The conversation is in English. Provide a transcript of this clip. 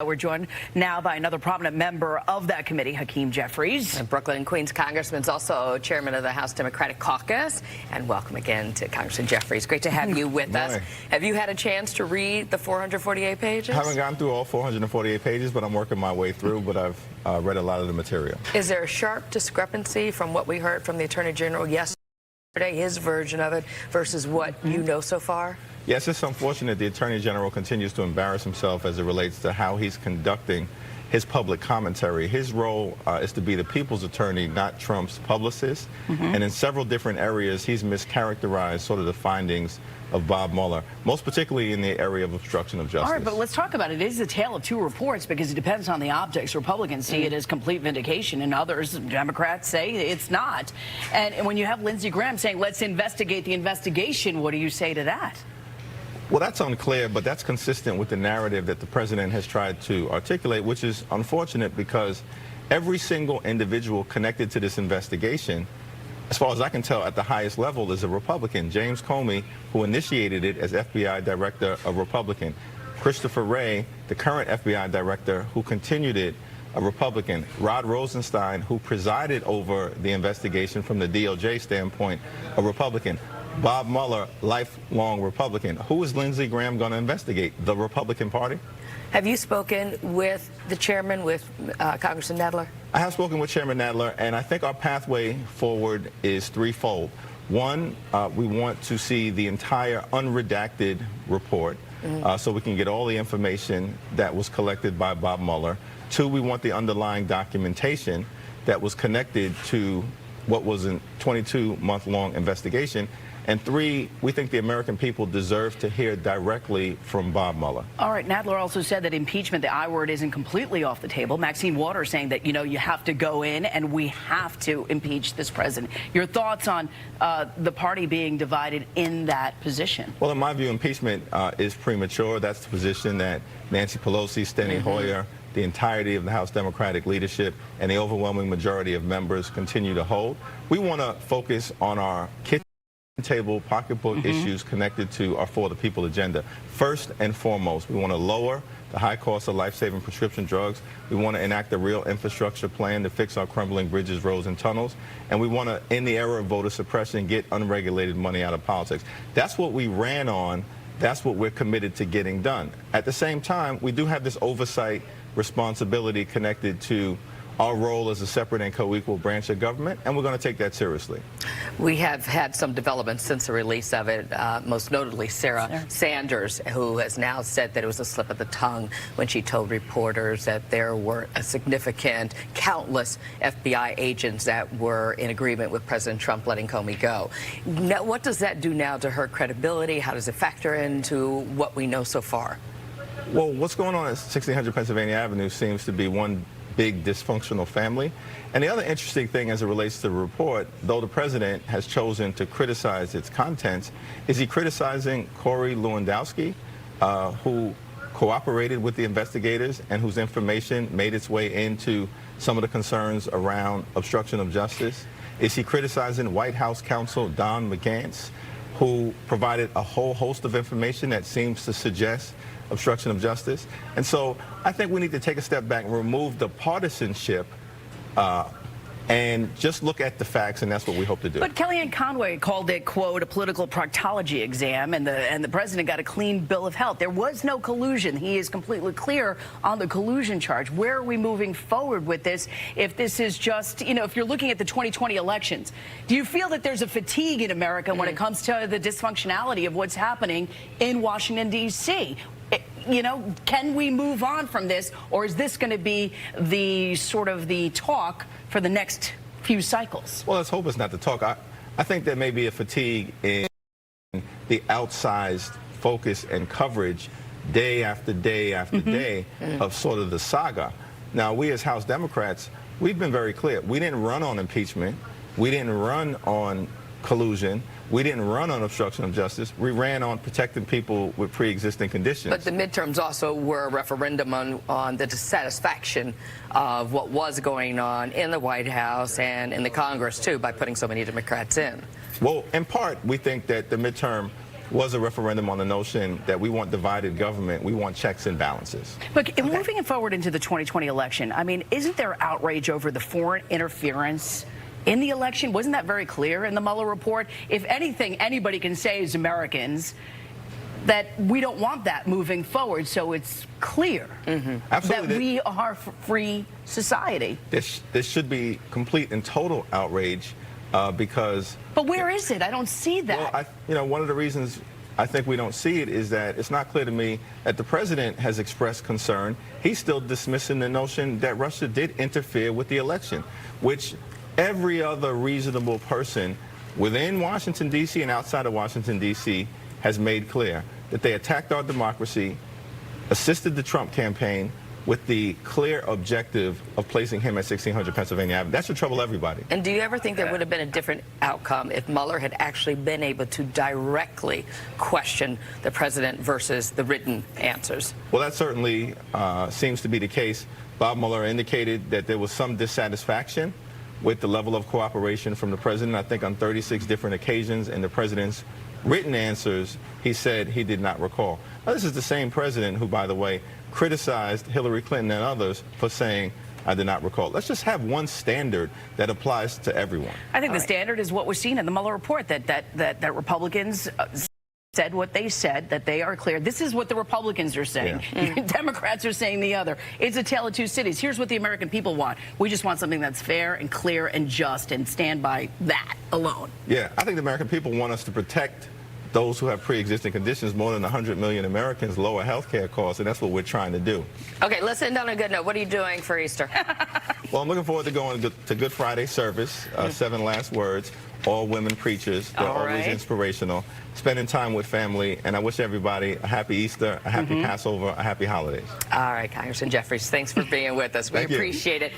We're joined now by another prominent member of that committee, Hakeem Jeffries. And Brooklyn and Queens Congressman is also chairman of the House Democratic Caucus. And welcome again to Congressman Jeffries. Great to have you with us. Have you had a chance to read the 448 pages? I haven't gotten through all 448 pages, but I'm working my way through. But I've read a lot of the material. Is there a sharp discrepancy from what we heard from the Attorney General yesterday, his version of it, versus what you know so far? Yes, it's unfortunate the Attorney General continues to embarrass himself as it relates to how he's conducting his public commentary. His role is to be the people's attorney, not Trump's publicist. And in several different areas, he's mischaracterized sort of the findings of Bob Mueller, most particularly in the area of obstruction of justice. All right, but let's talk about it. It is a tale of two reports because it depends on the optics. Republicans see it as complete vindication, and others, Democrats, say it's not. And when you have Lindsey Graham saying, let's investigate the investigation, what do you say to that? Well, that's unclear, but that's consistent with the narrative that the president has tried to articulate, which is unfortunate because every single individual connected to this investigation, as far as I can tell, at the highest level is a Republican. James Comey, who initiated it as FBI director, a Republican. Christopher Wray, the current FBI director, who continued it, a Republican. Rod Rosenstein, who presided over the investigation from the DOJ standpoint, a Republican. Bob Mueller, lifelong Republican. Who is Lindsey Graham going to investigate? The Republican Party? Have you spoken with the chairman, with Congressman Nadler? I have spoken with Chairman Nadler, and I think our pathway forward is threefold. One, we want to see the entire unredacted report so we can get all the information that was collected by Bob Mueller. Two, we want the underlying documentation that was connected to what was a 22-month-long investigation. And three, we think the American people deserve to hear directly from Bob Mueller. All right, Nadler also said that impeachment, the I word, isn't completely off the table. Maxine Waters saying that, you have to go in and we have to impeach this president. Your thoughts on the party being divided in that position? Well, in my view, impeachment is premature. That's the position that Nancy Pelosi, Steny Hoyer, the entirety of the House Democratic leadership, and the overwhelming majority of members continue to hold. We want to focus on our kitchen table pocketbook issues connected to our For the People agenda. First and foremost, we want to lower the high cost of life-saving prescription drugs. We want to enact a real infrastructure plan to fix our crumbling bridges, roads, and tunnels. And we want to, in the era of voter suppression, get unregulated money out of politics. That's what we ran on. That's what we're committed to getting done. At the same time, we do have this oversight responsibility connected to our role as a separate and co-equal branch of government, and we're going to take that seriously. We have had some developments since the release of it, most notably Sarah Sanders, who has now said that it was a slip of the tongue when she told reporters that there were a significant, countless FBI agents that were in agreement with President Trump letting Comey go. Now, what does that do now to her credibility? How does it factor into what we know so far? Well, what's going on at 1600 Pennsylvania Avenue seems to be one big dysfunctional family. And the other interesting thing as it relates to the report, though the president has chosen to criticize its contents, is he criticizing Corey Lewandowski, who cooperated with the investigators and whose information made its way into some of the concerns around obstruction of justice? Is he criticizing White House counsel Don McGahn, who provided a whole host of information that seems to suggest obstruction of justice? And so I think we need to take a step back and remove the partisanship and just look at the facts, and that's what we hope to do. But Kellyanne Conway called it, quote, a political proctology exam, and the president got a clean bill of health. There was no collusion. He is completely clear on the collusion charge. Where are we moving forward with this if this is just, if you're looking at the 2020 elections? Do you feel that there's a fatigue in America when it comes to the dysfunctionality of what's happening in Washington, D.C.? Can we move on from this, or is this going to be the sort of the talk for the next few cycles? Well, let's hope it's not the talk. I think there may be a fatigue in the outsized focus and coverage day after day after day of sort of the saga. Now, we as House Democrats, we've been very clear. We didn't run on impeachment. We didn't run on collusion. We didn't run on obstruction of justice. We ran on protecting people with pre-existing conditions. But the midterms also were a referendum on the dissatisfaction of what was going on in the White House and in the Congress, too, by putting so many Democrats in. Well, in part, we think that the midterm was a referendum on the notion that we want divided government, we want checks and balances. Look, moving forward into the 2020 election, I mean, isn't there outrage over the foreign interference in the election? Wasn't that very clear in the Mueller report? If anything, anybody can say as Americans that we don't want that moving forward, so it's clear Absolutely. that we are a free society. This should be complete and total outrage because... But where is it? I don't see that. Well, one of the reasons I think we don't see it is that it's not clear to me that the president has expressed concern. He's still dismissing the notion that Russia did interfere with the election, which every other reasonable person within Washington, D.C. and outside of Washington, D.C. has made clear that they attacked our democracy, assisted the Trump campaign with the clear objective of placing him at 1600 Pennsylvania Avenue. That should trouble everybody. And do you ever think there would have been a different outcome if Mueller had actually been able to directly question the president versus the written answers? Well, that certainly seems to be the case. Bob Mueller indicated that there was some dissatisfaction with the level of cooperation from the president, I think on 36 different occasions, and the president's written answers, he said he did not recall. Now, this is the same president who, by the way, criticized Hillary Clinton and others for saying, I did not recall. Let's just have one standard that applies to everyone. I think the standard is what was seen in the Mueller report, that Republicans said what they said, that they are clear. This is what the Republicans are saying. Yeah. Democrats are saying the other. It's a tale of two cities. Here's what the American people want. We just want something that's fair and clear and just, and stand by that alone. Yeah, I think the American people want us to protect those who have pre-existing conditions. More than 100 million Americans, lower health care costs, and that's what we're trying to do. Okay, let's end on a good note. What are you doing for Easter? Well, I'm looking forward to going to Good Friday service, 7 last words, all women preachers. They're always inspirational. Spending time with family, and I wish everybody a happy Easter, a happy Passover, a happy holidays. All right, Congressman Jeffries, thanks for being with us. We appreciate it.